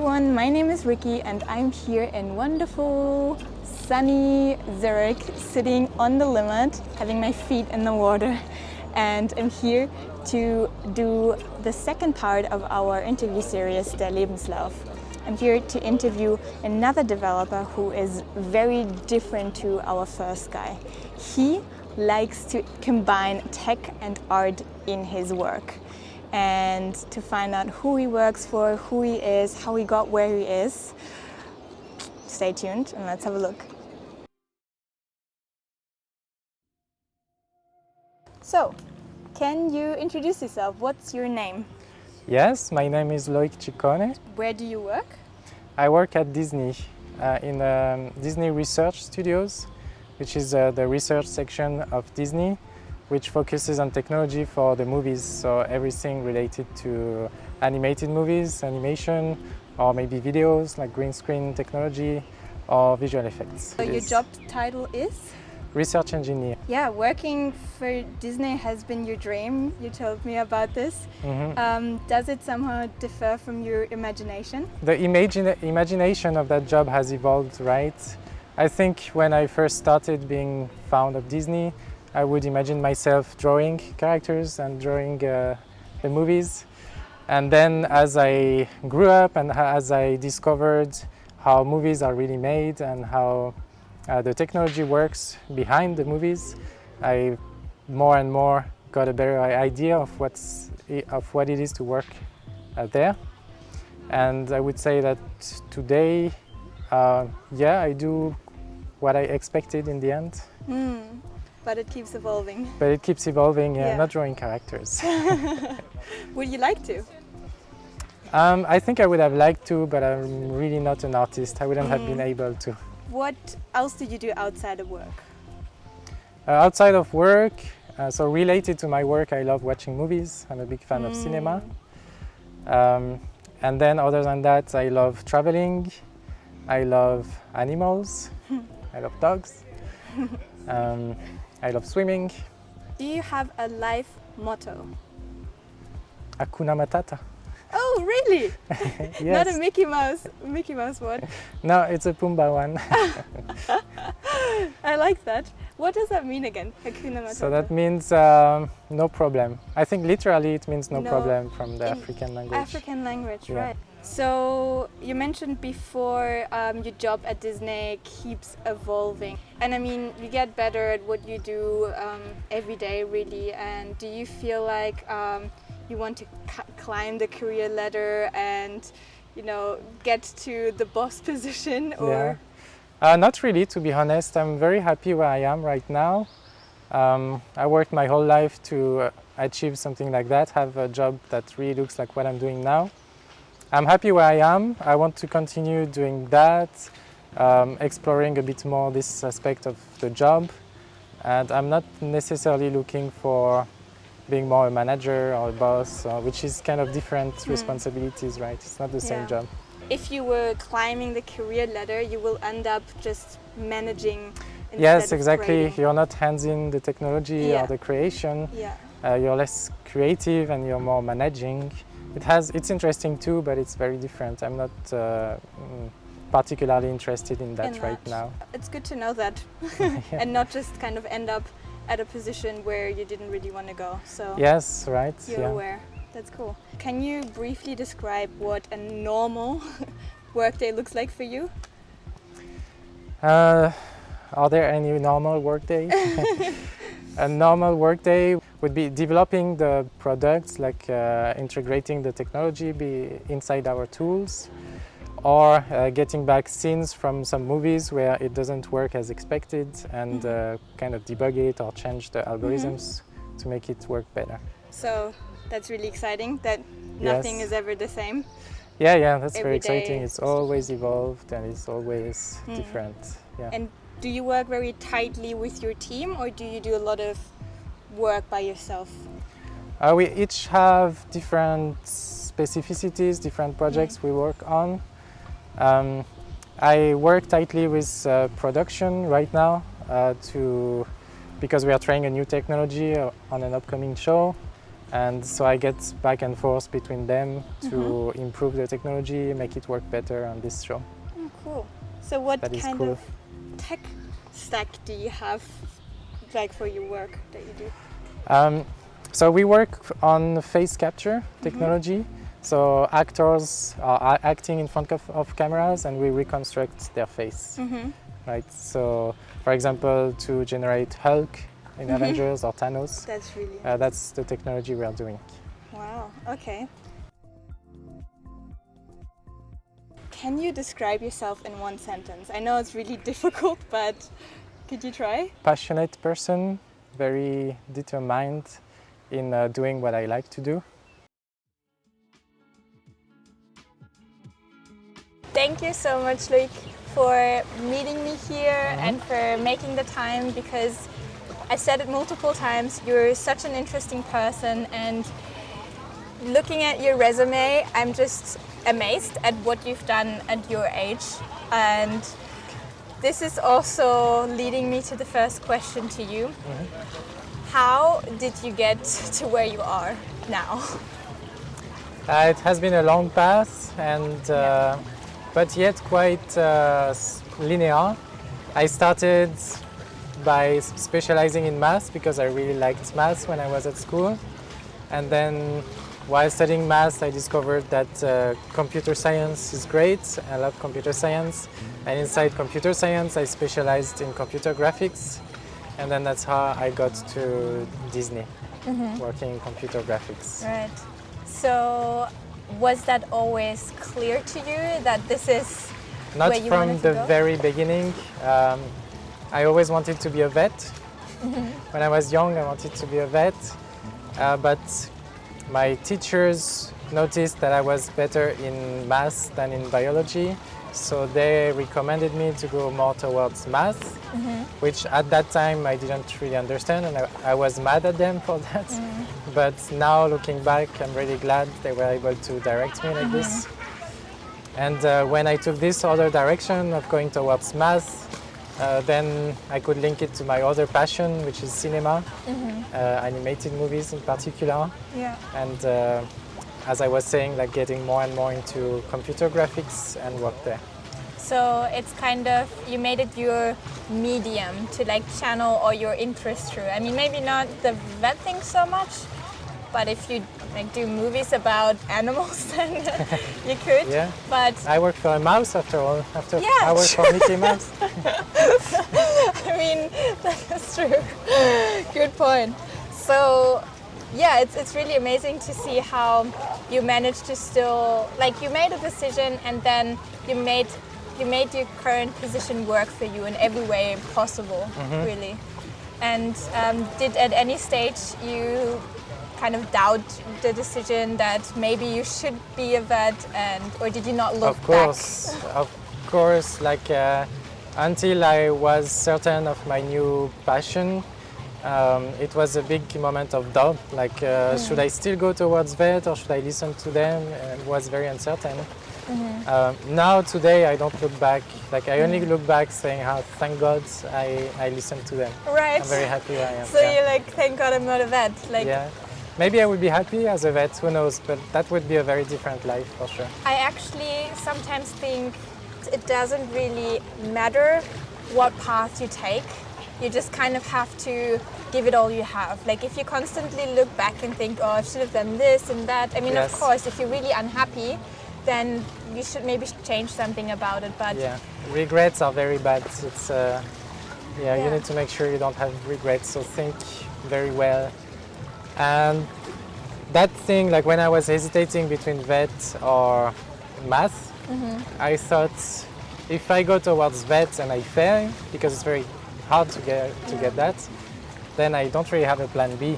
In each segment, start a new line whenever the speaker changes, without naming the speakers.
everyone, my name is Riki and I'm here in wonderful sunny Zurich, sitting on the limit, having my feet in the water, and I'm here to do the second part of our interview series, Der Lebenslauf. I'm here to interview another developer who is very different to our first guy. He likes to combine tech and art in his work. And to find out who he works for, who he is, how he got where he is, stay tuned and let's have a look. So, can you introduce yourself? What's your name?
Yes, my name is Loïc Ciccone.
Where do you work?
I work at Disney, in Disney Research Studios, which is the research section of Disney, which focuses on technology for the movies, so everything related to animated movies, animation, or maybe videos like green screen technology or visual effects.
So your job title is?
Research engineer.
Yeah, working for Disney has been your dream. You told me about this. Does it somehow differ from your imagination?
The imagination of that job has evolved, right? I think when I first started being fond of Disney, I would imagine myself drawing characters and drawing the movies. And then as I grew up and as I discovered how movies are really made and how the technology works behind the movies, I more and more got a better idea of what it is to work there. And I would say that today, I do what I expected in the end.
But it keeps evolving.
But it keeps evolving, not drawing characters.
Would you like to?
I think I would have liked to, but I'm really not an artist. I wouldn't have been able to.
What else do you do outside of work?
Outside of work, so related to my work, I love watching movies. I'm a big fan of cinema. And then other than that, I love traveling. I love animals. I love dogs. I love swimming.
Do you have a life motto?
Hakuna Matata.
Oh, really?
Yes.
Not a Mickey Mouse one?
No, it's a Pumbaa one.
I like that. What does that mean again? Hakuna Matata.
So that means no problem. I think literally it means no problem from the African language.
African language, right. So you mentioned before your job at Disney keeps evolving. And I mean, you get better at what you do every day, really. And do you feel like you want to climb the career ladder and, get to the boss position? Or?
Yeah. Not really, to be honest. I'm very happy where I am right now. I worked my whole life to achieve something like that, have a job that really looks like what I'm doing now. I'm happy where I am. I want to continue doing that, exploring a bit more this aspect of the job. And I'm not necessarily looking for being more a manager or a boss, which is kind of different responsibilities, right? It's not the same job.
If you were climbing the career ladder, you will end up just managing instead
Yes,
of
exactly.
creating.
You're not hands in the technology or the creation. You're less creative and you're more managing. It's interesting too, but it's very different. I'm not particularly interested in that right now.
It's good to know that and not just kind of end up at a position where you didn't really want to go. So
yes, right.
You're aware. That's cool. Can you briefly describe what a normal workday looks like for you?
Are there any normal workdays? A normal workday would be developing the products, like integrating the technology inside our tools, or getting back scenes from some movies where it doesn't work as expected and kind of debug it or change the algorithms to make it work better.
So that's really exciting that nothing is ever the same.
Yeah, that's very exciting. It's always evolved and it's always different. Yeah.
And do you work very tightly with your team or do you do a lot of work by yourself?
We each have different specificities, different projects we work on. I work tightly with production right now because we are trying a new technology on an upcoming show. And so I get back and forth between them to improve the technology, make it work better on this show.
Oh, cool. So what
That is
kind
cool.
of tech stack do you have like for your work that you do?
So we work on face capture technology. So actors are acting in front of cameras and we reconstruct their face. Right. So for example, to generate Hulk in Avengers or Thanos,
That's really
that's the technology we are doing.
wow. Okay. Can you describe yourself in one sentence? I know it's really difficult, but could you try?
Passionate person, very determined in doing what I like to do.
Thank you so much, Loïc, for meeting me here and for making the time, because I said it multiple times, you're such an interesting person, and looking at your resume, I'm just amazed at what you've done at your age. And this is also leading me to the first question to you. How did you get to where you are now?
It has been a long path, and but yet quite linear. I started by specializing in math because I really liked math when I was at school, and then while studying math I discovered that computer science is great. I love computer science, and inside computer science I specialized in computer graphics, and then that's how I got to Disney, working in computer graphics.
Right. So was that always clear to you that this is
Not
where you
from
wanted to
the
go?
very beginning. I always wanted to be a vet. When I was young, I wanted to be a vet, but my teachers noticed that I was better in math than in biology, so they recommended me to go more towards math, which at that time I didn't really understand, and I was mad at them for that. But now looking back, I'm really glad they were able to direct me like this. And when I took this other direction of going towards math, then I could link it to my other passion, which is cinema, animated movies in particular.
Yeah.
And as I was saying, like getting more and more into computer graphics and work there.
So it's kind of, you made it your medium to like channel all your interest through. I mean, maybe not the vet thing so much, but if you like do movies about animals, then you could.
Yeah.
But
I work for a mouse after all.
Yeah,
I work for Mickey Mouse.
I mean, that's true. Good point. So, yeah, it's really amazing to see how you managed to still, like, you made a decision and then you made your current position work for you in every way possible, really. And did at any stage you kind of doubt the decision that maybe you should be a vet, or did you not look back?
Of course, like until I was certain of my new passion, it was a big moment of doubt, like should I still go towards vet or should I listen to them? And it was very uncertain. Now today I don't look back, like I only look back saying how thank God I listened to them.
Right.
I'm very happy where I am.
So you're like, thank God I'm not a vet. Like,
yeah. Maybe I would be happy as a vet, who knows, but that would be a very different life for sure.
I actually sometimes think it doesn't really matter what path you take. You just kind of have to give it all you have. Like if you constantly look back and think, oh, I should have done this and that. I mean,
Yes.
Of course, if you're really unhappy, then you should maybe change something about it. But
Yeah, regrets are very bad. It's
Yeah.
you need to make sure you don't have regrets. So think very well. And that thing, like when I was hesitating between vet or math, I thought if I go towards vet and I fail, because it's very hard to get that, then I don't really have a plan B.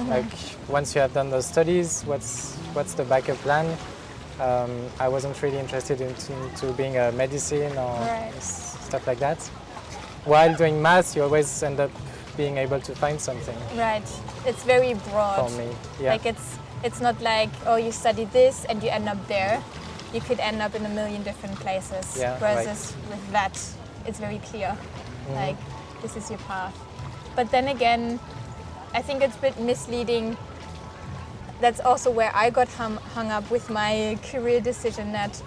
Like once you have done those studies, what's the backup plan? I wasn't really interested into being a medicine or
Right.
stuff like that. While doing math, you always end up being able to find something
right, it's very broad.
for me. Yeah.
Like it's not like, oh, you study this and you end up there. You could end up in a million different places.
Yeah,
Whereas
right.
with that, it's very clear. Like this is your path. But then again, I think it's a bit misleading that's also where I got hung up with my career decision, that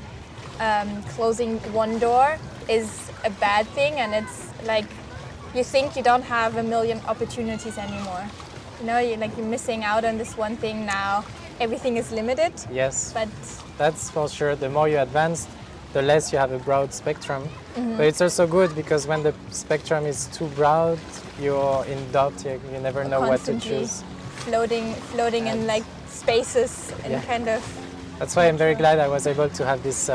closing one door is a bad thing, and it's like you think you don't have a million opportunities anymore. You know, you're missing out on this one thing now. Everything is limited.
Yes,
But
that's for sure. The more you advance, the less you have a broad spectrum. But it's also good because when the spectrum is too broad, you're in doubt. You never know what to
constantly
choose.
floating in like spaces and
Yeah.
kind of.
That's why I'm very glad I was able to have this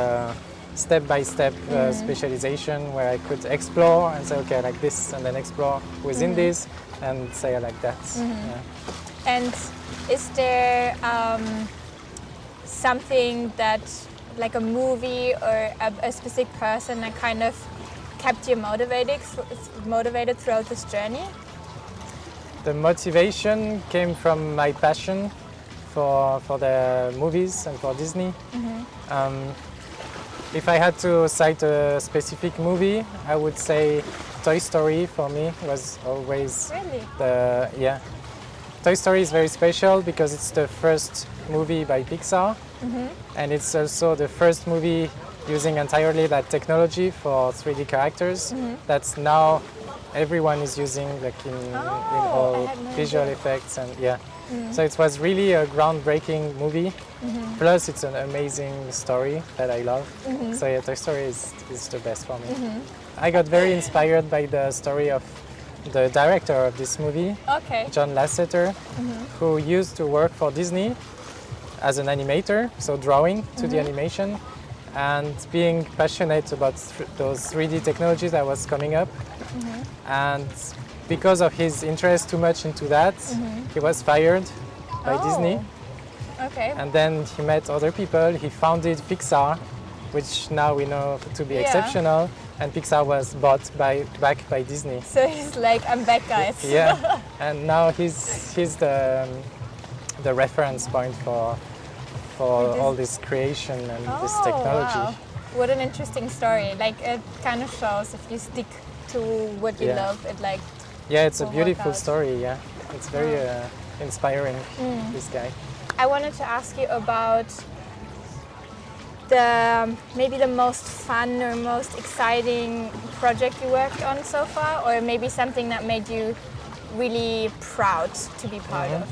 step-by-step specialization where I could explore and say, okay, I like this, and then explore within this and say I like that. Yeah.
And is there something that, like a movie or a specific person, that kind of kept you motivated throughout this journey?
The motivation came from my passion for the movies and for Disney. If I had to cite a specific movie, I would say Toy Story for me was always
Really?
Toy Story is very special because it's the first movie by Pixar, and it's also the first movie using entirely that technology for 3D characters. That's now everyone is using, like in all
I had no
visual
idea.
effects, and so it was really a groundbreaking movie. Plus, it's an amazing story that I love. So yeah, Toy Story is the best for me. I got very inspired by the story of the director of this movie,
Okay.
John Lasseter, who used to work for Disney as an animator, so drawing to the animation, and being passionate about those 3D technologies that was coming up. And because of his interest too much into that, he was fired by Disney.
Okay.
And then he met other people. He founded Pixar, which now we know to be exceptional. And Pixar was bought back by Disney.
So he's like, I'm back, guys.
Yeah, and now he's the reference point for all this creation and this technology.
Wow. What an interesting story. Like, it kind of shows if you stick to what you love, it like.
Yeah, it's a
will work
beautiful
out.
story. Yeah, it's very inspiring. This guy.
I wanted to ask you about maybe the most fun or most exciting project you worked on so far, or maybe something that made you really proud to be part of.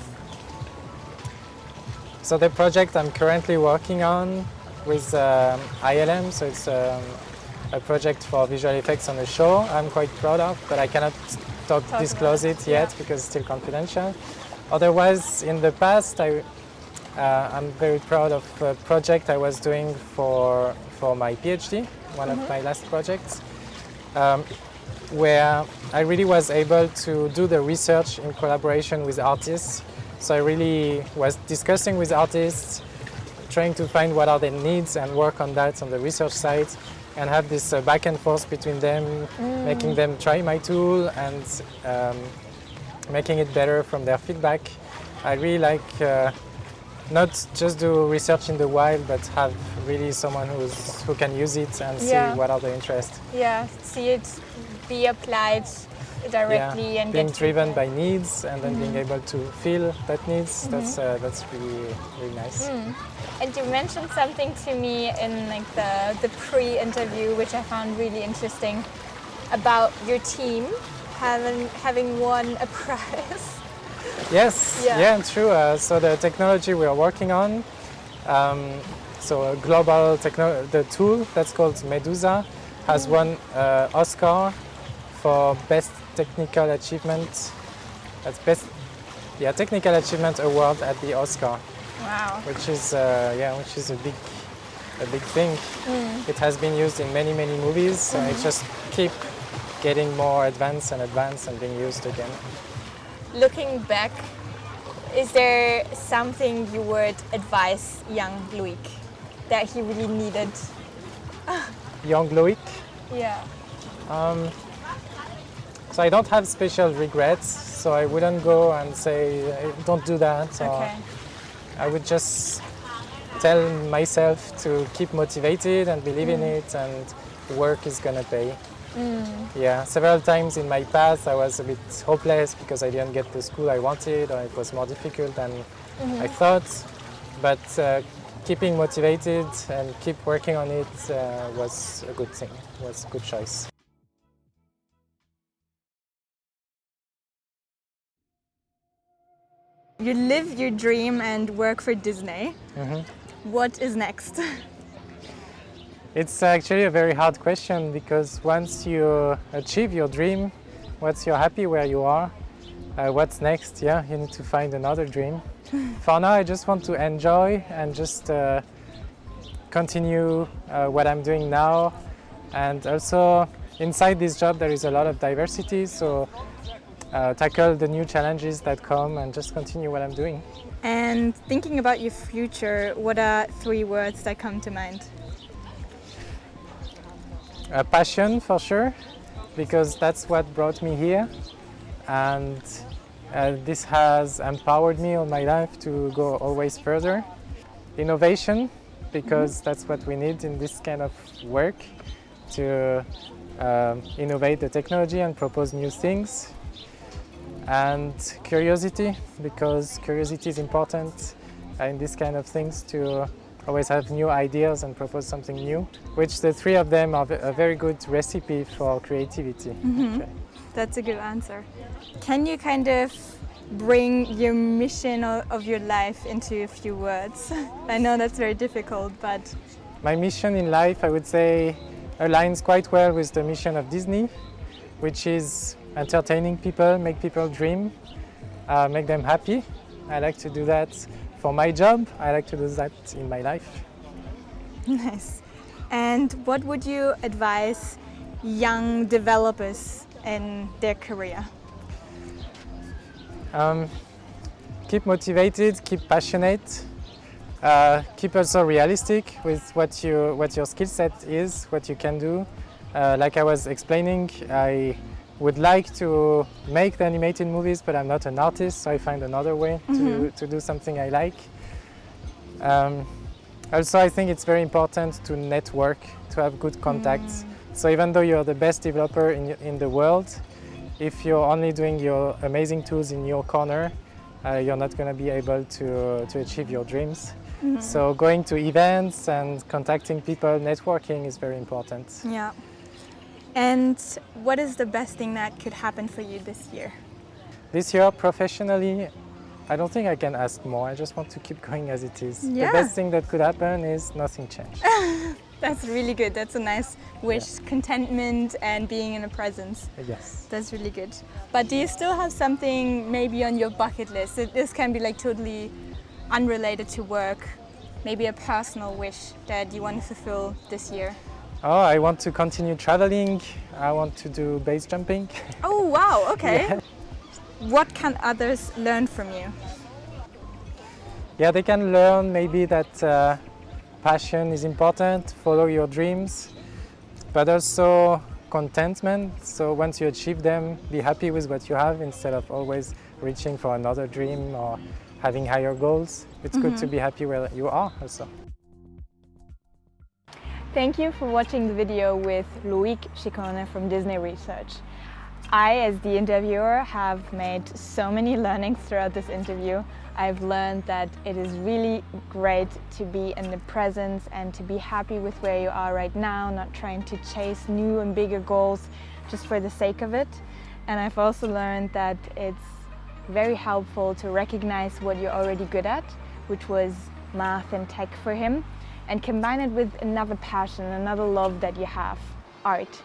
So the project I'm currently working on with ILM, so it's a project for visual effects on a show I'm quite proud of, but I cannot disclose it yet because it's still confidential. Otherwise, in the past, I'm very proud of a project I was doing for my PhD, one of my last projects, where I really was able to do the research in collaboration with artists. So I really was discussing with artists, trying to find what are their needs and work on that on the research side, and have this back and forth between them, making them try my tool and making it better from their feedback. I really like not just do research in the wild, but have really someone who can use it and see what are the interests.
Yeah, see it be applied directly and
being
get
driven by needs and then being able to feel that needs. That's really nice.
And you mentioned something to me in like the pre-interview, which I found really interesting, about your team having won a prize.
Yes, true. So the technology we are working on, so a global the tool that's called Medusa has won Oscar for best technical achievement. That's technical achievement award at the Oscar.
Wow.
Which is a big thing. It has been used in many movies, and it just keep getting more advanced and being used again.
Looking back, is there something you would advise young Loïc that he really needed?
Young Loïc.
Yeah.
So I don't have special regrets, so I wouldn't go and say, don't do that.
Okay.
I would just tell myself to keep motivated and believe in it, and work is gonna pay. Yeah, several times in my past I was a bit hopeless because I didn't get the school I wanted, or it was more difficult than I thought, but keeping motivated and keep working on it was a good thing, was a good choice.
You live your dream and work for Disney. What is next?
It's actually a very hard question because once you achieve your dream, once you're happy where you are, what's next? Yeah, you need to find another dream. For now, I just want to enjoy and just continue what I'm doing now. And also, inside this job, there is a lot of diversity, so tackle the new challenges that come and just continue what I'm doing.
And thinking about your future, what are 3 words that come to mind?
Passion, for sure, because that's what brought me here. And this has empowered me all my life to go always further. Innovation, because that's what we need in this kind of work, to innovate the technology and propose new things. And curiosity, because curiosity is important in this kind of things, to always have new ideas and propose something new, which the 3 of them are a very good recipe for creativity. Okay.
That's a good answer. Can you kind of bring your mission of your life into a few words? I know that's very difficult, but...
My mission in life, I would say, aligns quite well with the mission of Disney, which is entertaining people, make people dream, make them happy. I like to do that for my job. I like to do that in my life.
Nice. And what would you advise young developers in their career?
Keep motivated, keep passionate, keep also realistic with what your skill set is, what you can do. Like I was explaining, I would like to make the animated movies, but I'm not an artist, so I find another way to do something I like. Also, I think it's very important to network, to have good contacts. So even though you're the best developer in the world, if you're only doing your amazing tools in your corner, you're not going to be able to achieve your dreams. So going to events and contacting people, networking is very important.
Yeah. And what is the best thing that could happen for you this year?
This year, professionally, I don't think I can ask more. I just want to keep going as it is.
Yeah.
The best thing that could happen is nothing changed.
That's really good. That's a nice wish. Yeah. Contentment and being in the presence.
Yes.
That's really good. But do you still have something maybe on your bucket list? This can be like totally unrelated to work. Maybe a personal wish that you want to fulfill this year.
Oh, I want to continue traveling. I want to do base jumping.
Oh, wow, okay.
Yeah.
What can others learn from you?
Yeah, they can learn maybe that passion is important, follow your dreams, but also contentment. So once you achieve them, be happy with what you have instead of always reaching for another dream or having higher goals. It's good to be happy where you are also.
Thank you for watching the video with Loïc Ciccone from Disney Research. I, as the interviewer, have made so many learnings throughout this interview. I've learned that it is really great to be in the presence and to be happy with where you are right now, not trying to chase new and bigger goals just for the sake of it. And I've also learned that it's very helpful to recognize what you're already good at, which was math and tech for him, and combine it with another passion, another love that you have, art.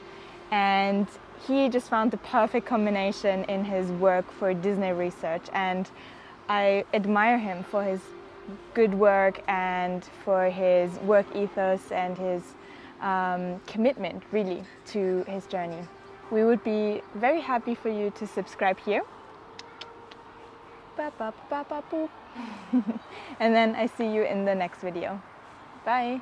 And he just found the perfect combination in his work for Disney Research, and I admire him for his good work and for his work ethos and his commitment really to his journey. We would be very happy for you to subscribe here. And then I see you in the next video. Bye!